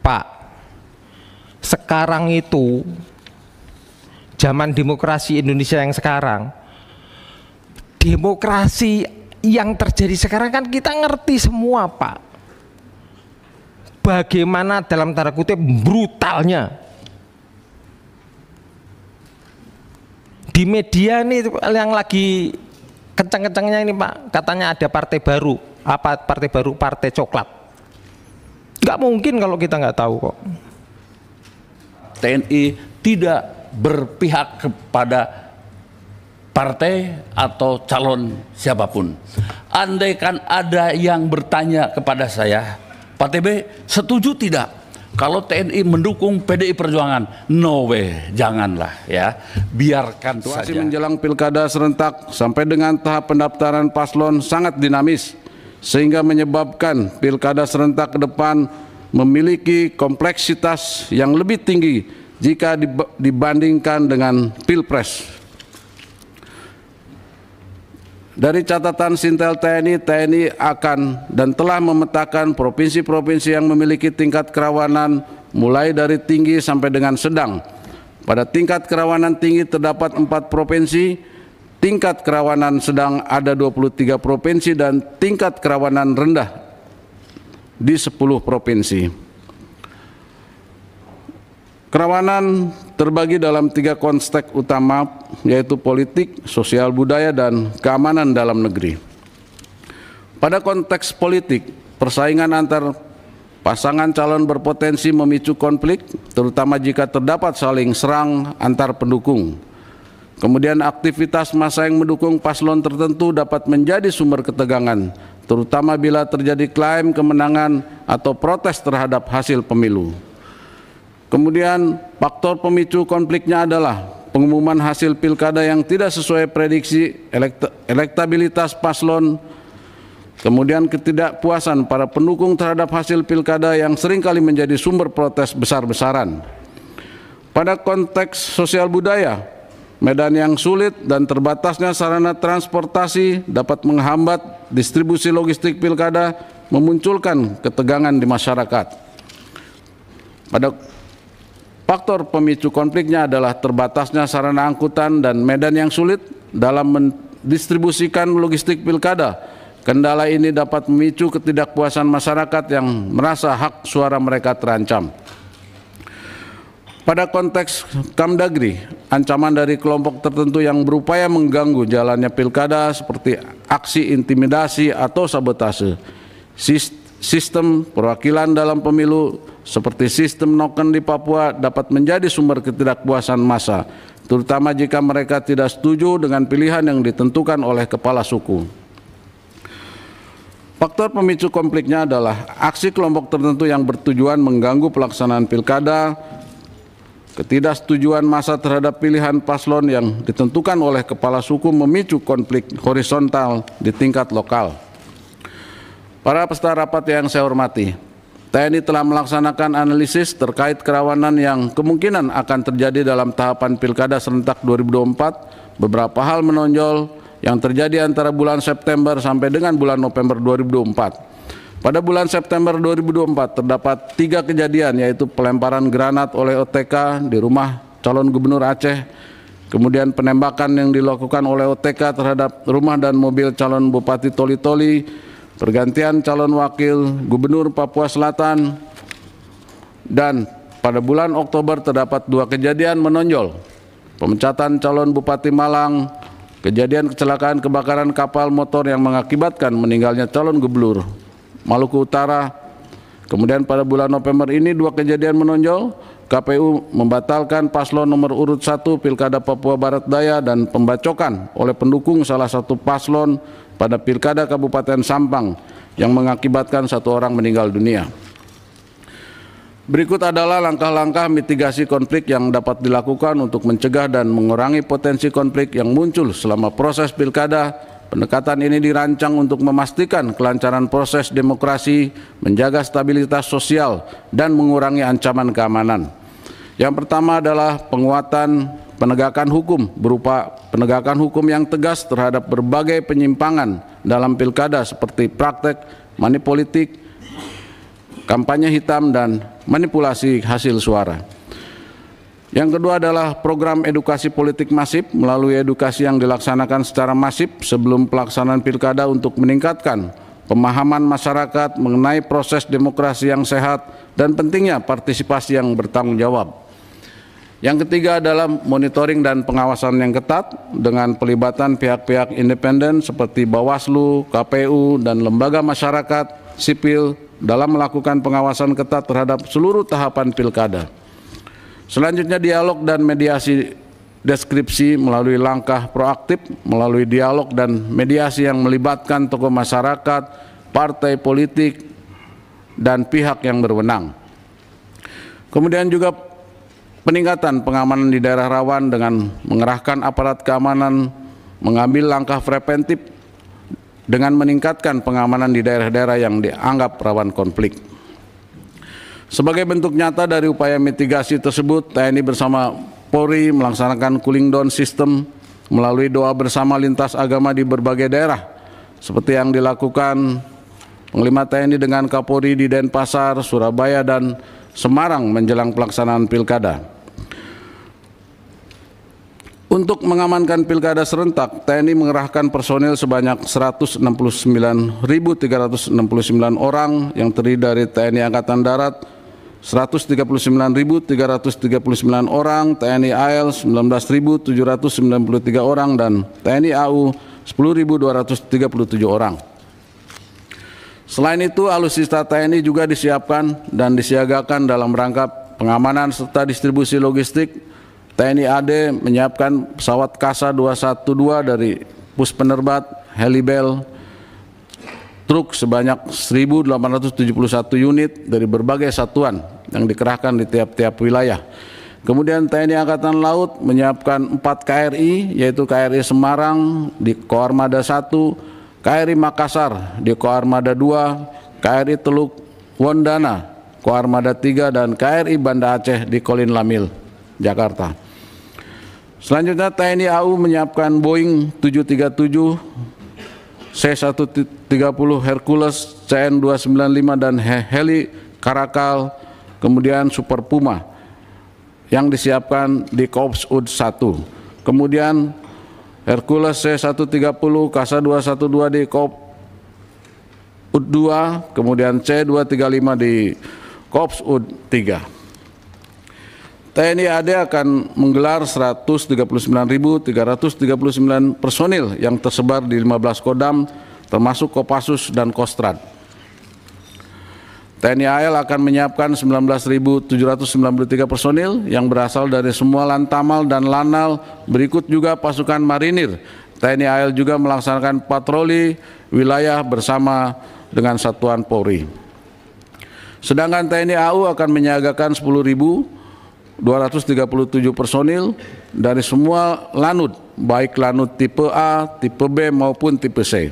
Pak, sekarang itu zaman demokrasi Indonesia yang sekarang, demokrasi yang terjadi sekarang kan kita ngerti semua, Pak. Bagaimana dalam tanda kutip brutalnya di media ini yang lagi kencang-kencangnya ini, Pak, katanya ada partai baru. Apa partai baru? Partai coklat. Nggak mungkin kalau kita nggak tahu kok. TNI tidak berpihak kepada partai atau calon siapapun. Andaikan ada yang bertanya kepada saya, Pak TB setuju tidak kalau TNI mendukung PDI Perjuangan? No way, janganlah ya, biarkan Situasi saja. menjelang pilkada serentak sampai dengan tahap pendaftaran paslon sangat dinamis, sehingga menyebabkan pilkada serentak ke depan memiliki kompleksitas yang lebih tinggi jika dibandingkan dengan pilpres. Dari catatan Sintel TNI akan dan telah memetakan provinsi-provinsi yang memiliki tingkat kerawanan mulai dari tinggi sampai dengan sedang. Pada tingkat kerawanan tinggi terdapat 4 provinsi, tingkat kerawanan sedang ada 23 provinsi, dan tingkat kerawanan rendah di 10 provinsi. Kerawanan terbagi dalam 3 konteks utama, yaitu politik, sosial budaya, dan keamanan dalam negeri. Pada konteks politik, persaingan antar pasangan calon berpotensi memicu konflik, terutama jika terdapat saling serang antar pendukung. Kemudian aktivitas massa yang mendukung paslon tertentu dapat menjadi sumber ketegangan, terutama bila terjadi klaim kemenangan atau protes terhadap hasil pemilu. Kemudian faktor pemicu konfliknya adalah pengumuman hasil pilkada yang tidak sesuai prediksi, elektabilitas paslon, kemudian ketidakpuasan para pendukung terhadap hasil pilkada yang seringkali menjadi sumber protes besar-besaran. Pada konteks sosial budaya, medan yang sulit dan terbatasnya sarana transportasi dapat menghambat distribusi logistik pilkada, memunculkan ketegangan di masyarakat. Pada faktor pemicu konfliknya adalah terbatasnya sarana angkutan dan medan yang sulit dalam mendistribusikan logistik pilkada. Kendala ini dapat memicu ketidakpuasan masyarakat yang merasa hak suara mereka terancam. Pada konteks Kamdagri, ancaman dari kelompok tertentu yang berupaya mengganggu jalannya pilkada seperti aksi intimidasi atau sabotase, sistem perwakilan dalam pemilu seperti sistem noken di Papua dapat menjadi sumber ketidakpuasan massa, terutama jika mereka tidak setuju dengan pilihan yang ditentukan oleh kepala suku. Faktor pemicu konfliknya adalah aksi kelompok tertentu yang bertujuan mengganggu pelaksanaan pilkada, ketidaksetujuan massa terhadap pilihan paslon yang ditentukan oleh kepala suku memicu konflik horizontal di tingkat lokal. Para peserta rapat yang saya hormati, TNI telah melaksanakan analisis terkait kerawanan yang kemungkinan akan terjadi dalam tahapan Pilkada Serentak 2024. Beberapa hal menonjol yang terjadi antara bulan September sampai dengan bulan November 2024. Pada bulan September 2024 terdapat 3 kejadian, yaitu pelemparan granat oleh OTK di rumah calon gubernur Aceh, kemudian penembakan yang dilakukan oleh OTK terhadap rumah dan mobil calon Bupati Toli-Toli, pergantian calon wakil gubernur Papua Selatan, dan pada bulan Oktober terdapat 2 kejadian menonjol, pemecatan calon Bupati Malang, kejadian kecelakaan kebakaran kapal motor yang mengakibatkan meninggalnya calon gubernur Maluku Utara. Kemudian pada bulan November ini 2 kejadian menonjol, KPU membatalkan paslon nomor urut 1 Pilkada Papua Barat Daya dan pembacokan oleh pendukung salah satu paslon pada Pilkada Kabupaten Sampang yang mengakibatkan 1 orang meninggal dunia. Berikut adalah langkah-langkah mitigasi konflik yang dapat dilakukan untuk mencegah dan mengurangi potensi konflik yang muncul selama proses pilkada. Pendekatan ini dirancang untuk memastikan kelancaran proses demokrasi, menjaga stabilitas sosial, dan mengurangi ancaman keamanan. Yang pertama adalah penguatan penegakan hukum berupa penegakan hukum yang tegas terhadap berbagai penyimpangan dalam pilkada seperti praktek money politik, kampanye hitam, dan manipulasi hasil suara. Yang kedua adalah program edukasi politik masif melalui edukasi yang dilaksanakan secara masif sebelum pelaksanaan pilkada untuk meningkatkan pemahaman masyarakat mengenai proses demokrasi yang sehat dan pentingnya partisipasi yang bertanggung jawab. Yang ketiga adalah monitoring dan pengawasan yang ketat dengan pelibatan pihak-pihak independen seperti Bawaslu, KPU, dan lembaga masyarakat sipil dalam melakukan pengawasan ketat terhadap seluruh tahapan pilkada. Selanjutnya dialog dan mediasi deskripsi melalui langkah proaktif, melalui dialog dan mediasi yang melibatkan tokoh masyarakat, partai politik, dan pihak yang berwenang. Kemudian juga peningkatan pengamanan di daerah rawan dengan mengerahkan aparat keamanan, mengambil langkah preventif dengan meningkatkan pengamanan di daerah-daerah yang dianggap rawan konflik. Sebagai bentuk nyata dari upaya mitigasi tersebut, TNI bersama Polri melaksanakan cooling down system melalui doa bersama lintas agama di berbagai daerah, seperti yang dilakukan Panglima TNI dengan Kapolri di Denpasar, Surabaya, dan Semarang menjelang pelaksanaan pilkada. Untuk mengamankan pilkada serentak, TNI mengerahkan personil sebanyak 169.369 orang yang terdiri dari TNI Angkatan Darat 139.339 orang, TNI AL 19.793 orang, dan TNI AU 10.237 orang. Selain itu, alutsista TNI juga disiapkan dan disiagakan dalam rangka pengamanan serta distribusi logistik. TNI AD menyiapkan pesawat Kasa 212 dari Pus Penerbat, Helibel, truk sebanyak 1.871 unit dari berbagai satuan yang dikerahkan di tiap-tiap wilayah. Kemudian TNI Angkatan Laut menyiapkan 4 KRI, yaitu KRI Semarang di Koarmada 1, KRI Makassar di Koarmada 2, KRI Teluk Wondana Koarmada 3, dan KRI Banda Aceh di Kolin Lamil, Jakarta. Selanjutnya TNI AU menyiapkan Boeing 737, C-130 Hercules, CN-295, dan heli Karakal, kemudian Super Puma yang disiapkan di Korps UD 1. Kemudian Hercules C-130, Kasa 212 di Korps UD 2, kemudian C-235 di Korps UD 3. TNI AD akan menggelar 139.339 personil yang tersebar di 15 Kodam, termasuk Kopassus dan Kostrad. TNI AL akan menyiapkan 19.793 personil yang berasal dari semua Lantamal dan Lanal, berikut juga pasukan marinir. TNI AL juga melaksanakan patroli wilayah bersama dengan Satuan Polri. Sedangkan TNI AU akan menyiagakan 10.237 personil dari semua lanut, baik lanut tipe A, tipe B maupun tipe C.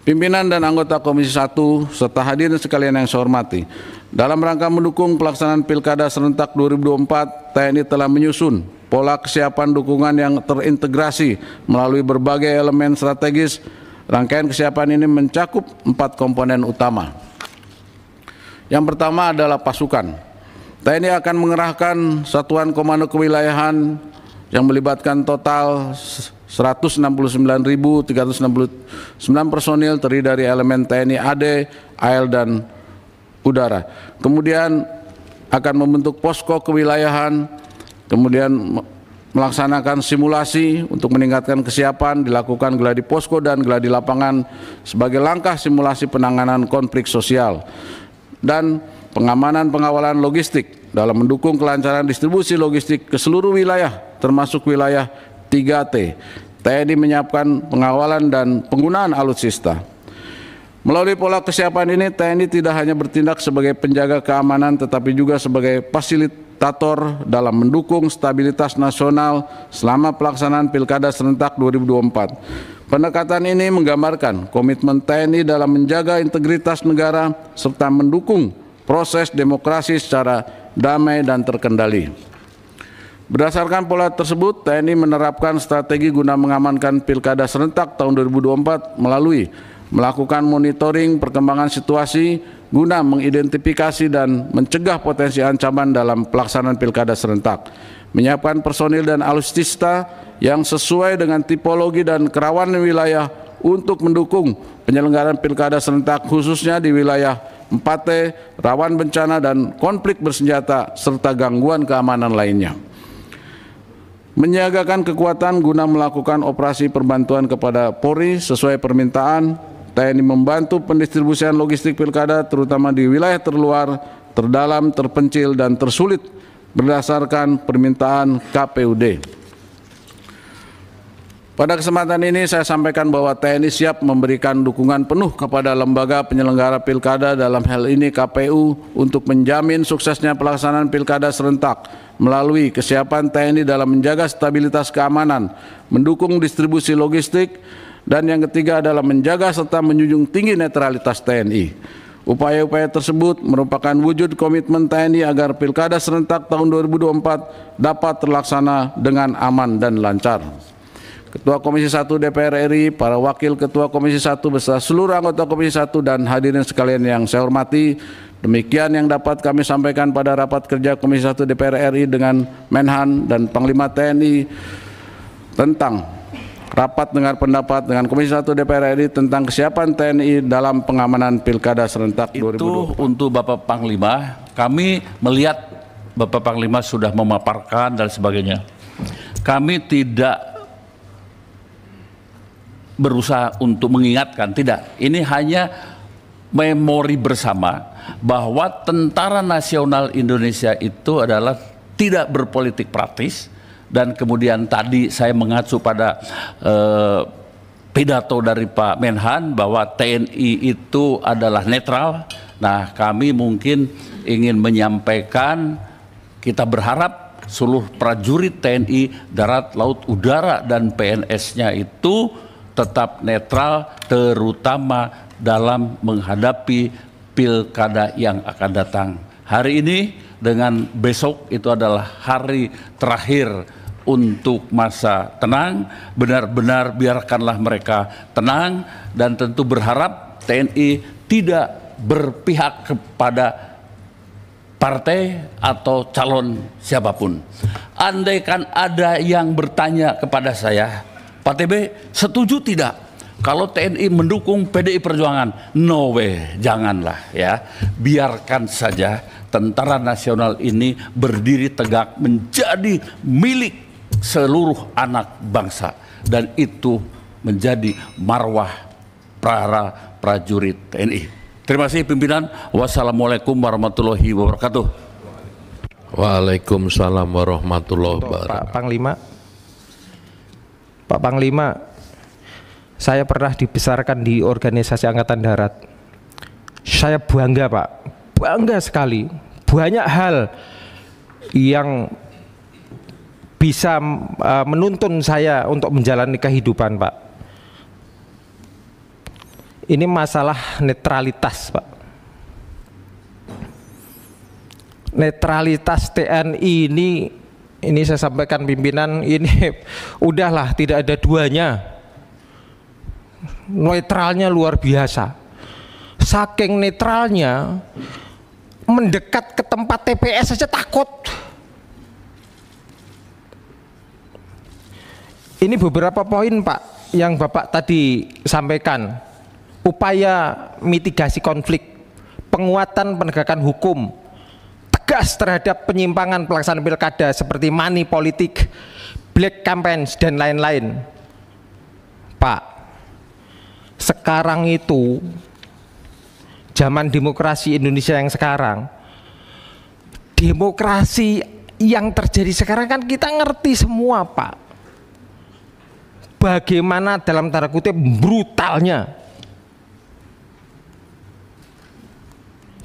Pimpinan dan anggota Komisi 1 serta hadirin sekalian yang saya hormati, dalam rangka mendukung pelaksanaan Pilkada serentak 2024, TNI telah menyusun pola kesiapan dukungan yang terintegrasi melalui berbagai elemen strategis. Rangkaian kesiapan ini mencakup 4 komponen utama. Yang pertama adalah pasukan. TNI akan mengerahkan satuan komando kewilayahan yang melibatkan total 169.369 personil terdiri dari elemen TNI AD, AL, dan udara. Kemudian akan membentuk posko kewilayahan, kemudian melaksanakan simulasi untuk meningkatkan kesiapan, dilakukan gladi posko dan gladi lapangan sebagai langkah simulasi penanganan konflik sosial, dan pengamanan pengawalan logistik dalam mendukung kelancaran distribusi logistik ke seluruh wilayah termasuk wilayah 3T. TNI menyiapkan pengawalan dan penggunaan alutsista. Melalui pola kesiapan ini, TNI tidak hanya bertindak sebagai penjaga keamanan tetapi juga sebagai fasilitator dalam mendukung stabilitas nasional selama pelaksanaan Pilkada serentak 2024. Pendekatan ini menggambarkan komitmen TNI dalam menjaga integritas negara serta mendukung proses demokrasi secara damai dan terkendali. Berdasarkan pola tersebut, TNI menerapkan strategi guna mengamankan Pilkada serentak tahun 2024 melalui melakukan monitoring perkembangan situasi guna mengidentifikasi dan mencegah potensi ancaman dalam pelaksanaan pilkada serentak, menyiapkan personil dan alutsista yang sesuai dengan tipologi dan kerawanan wilayah untuk mendukung penyelenggaraan pilkada serentak khususnya di wilayah 4T, rawan bencana dan konflik bersenjata serta gangguan keamanan lainnya. Menyiagakan kekuatan guna melakukan operasi perbantuan kepada Polri sesuai permintaan. TNI membantu pendistribusian logistik pilkada terutama di wilayah terluar, terdalam, terpencil, dan tersulit berdasarkan permintaan KPUD. Pada kesempatan ini saya sampaikan bahwa TNI siap memberikan dukungan penuh kepada lembaga penyelenggara pilkada, dalam hal ini KPU, untuk menjamin suksesnya pelaksanaan pilkada serentak melalui kesiapan TNI dalam menjaga stabilitas keamanan, mendukung distribusi logistik, dan yang ketiga adalah menjaga serta menjunjung tinggi netralitas TNI. Upaya-upaya tersebut merupakan wujud komitmen TNI agar pilkada serentak tahun 2024 dapat terlaksana dengan aman dan lancar. Ketua Komisi 1 DPR RI, para wakil Ketua Komisi 1 beserta seluruh anggota Komisi 1 dan hadirin sekalian yang saya hormati, demikian yang dapat kami sampaikan pada rapat kerja Komisi 1 DPR RI dengan Menhan dan Panglima TNI tentang rapat dengar pendapat dengan Komisi 1 DPR RI tentang kesiapan TNI dalam pengamanan pilkada serentak 2024. Itu untuk Bapak Panglima. Kami melihat Bapak Panglima sudah memaparkan dan sebagainya. Kami tidak berusaha untuk mengingatkan, tidak. Ini hanya memori bersama bahwa Tentara Nasional Indonesia itu adalah tidak berpolitik praktis. Dan kemudian tadi saya mengacu pada pidato dari Pak Menhan bahwa TNI itu adalah netral. Nah, kami mungkin ingin menyampaikan, kita berharap seluruh prajurit TNI darat, laut, udara dan PNS-nya itu tetap netral, terutama dalam menghadapi pilkada yang akan datang. Hari ini dengan besok itu adalah hari terakhir untuk masa tenang. Benar-benar biarkanlah mereka tenang, dan tentu berharap TNI tidak berpihak kepada partai atau calon siapapun. Andaikan ada yang bertanya kepada saya, Pak TB setuju tidak kalau TNI mendukung PDI Perjuangan? No way, janganlah ya. Biarkan saja Tentara Nasional ini berdiri tegak menjadi milik seluruh anak bangsa, dan itu menjadi marwah para prajurit TNI. Terima kasih pimpinan. Wassalamualaikum warahmatullahi wabarakatuh. Waalaikumsalam warahmatullahi wabarakatuh. Pak Panglima, saya pernah dibesarkan di organisasi Angkatan Darat. Saya bangga, Pak, bangga sekali. Banyak hal yang bisa menuntun saya untuk menjalani kehidupan, Pak. Ini masalah netralitas, Pak. Netralitas TNI ini saya sampaikan pimpinan, ini udahlah, tidak ada duanya. Netralnya luar biasa. Saking netralnya, mendekat ke tempat TPS saja takut. Ini beberapa poin, Pak, yang Bapak tadi sampaikan. Upaya mitigasi konflik, penguatan penegakan hukum, tegas terhadap penyimpangan pelaksanaan pilkada seperti money politik, black campaigns, dan lain-lain. Pak, sekarang itu zaman demokrasi Indonesia yang sekarang, demokrasi yang terjadi sekarang kan kita ngerti semua, Pak. Bagaimana dalam tanda kutip brutalnya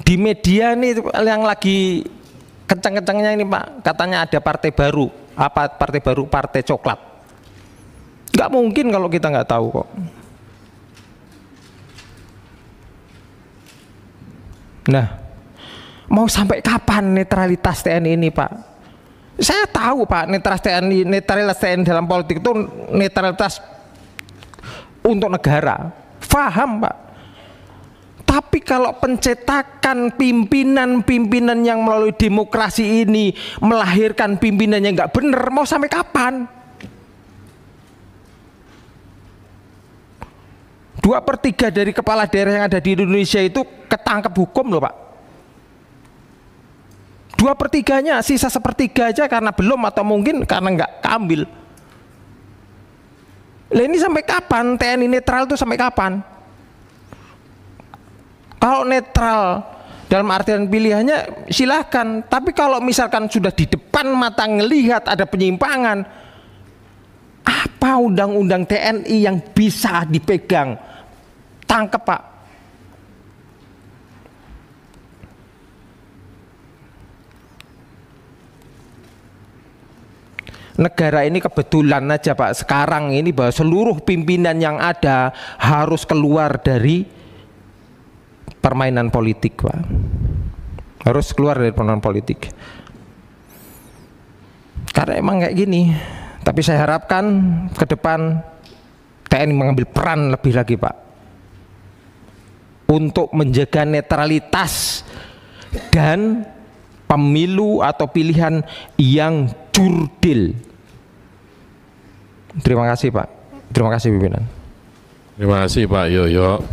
di media ini yang lagi kencang-kencangnya ini, Pak, katanya ada partai baru. Apa partai baru? Partai coklat. Nggak mungkin kalau kita nggak tahu kok. Nah, mau sampai kapan netralitas TNI ini, Pak? Saya tahu, Pak, netralitas TNI dalam politik itu netralitas untuk negara, paham Pak. Tapi kalau pencetakan pimpinan-pimpinan yang melalui demokrasi ini melahirkan pimpinan yang nggak benar, mau sampai kapan? 2/3 dari kepala daerah yang ada di Indonesia itu ketangkep hukum loh Pak. 2/3-nya, sisa 1/3 aja karena belum atau mungkin karena nggak keambil. Lah ini sampai kapan? TNI netral itu sampai kapan? Kalau netral dalam artian pilihannya silahkan, tapi kalau misalkan sudah di depan mata ngelihat ada penyimpangan, apa undang-undang TNI yang bisa dipegang? Tangkep Pak. Negara ini kebetulan aja Pak sekarang ini bahwa seluruh pimpinan yang ada harus keluar dari permainan politik Pak. Harus keluar dari permainan politik. Karena emang kayak gini. Tapi saya harapkan ke depan TNI mengambil peran lebih lagi Pak, untuk menjaga netralitas dan pemilu atau pilihan yang jurdil. Terima kasih Pak. Terima kasih pimpinan. Terima kasih Pak Yoyo.